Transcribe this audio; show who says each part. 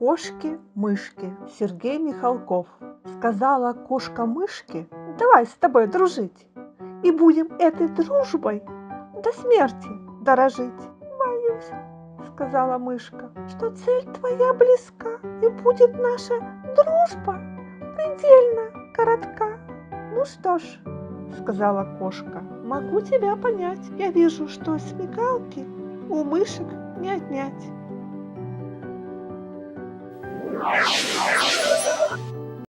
Speaker 1: кошки-мышки. Сергей Михалков. Сказала кошка мышке: давай с тобой дружить, и будем этой дружбой до смерти дорожить. Боюсь, сказала мышка, что цель твоя близка, и будет наша дружба предельно коротка. Ну что ж, сказала кошка, могу тебя понять. Я вижу, что смекалки у мышек не отнять.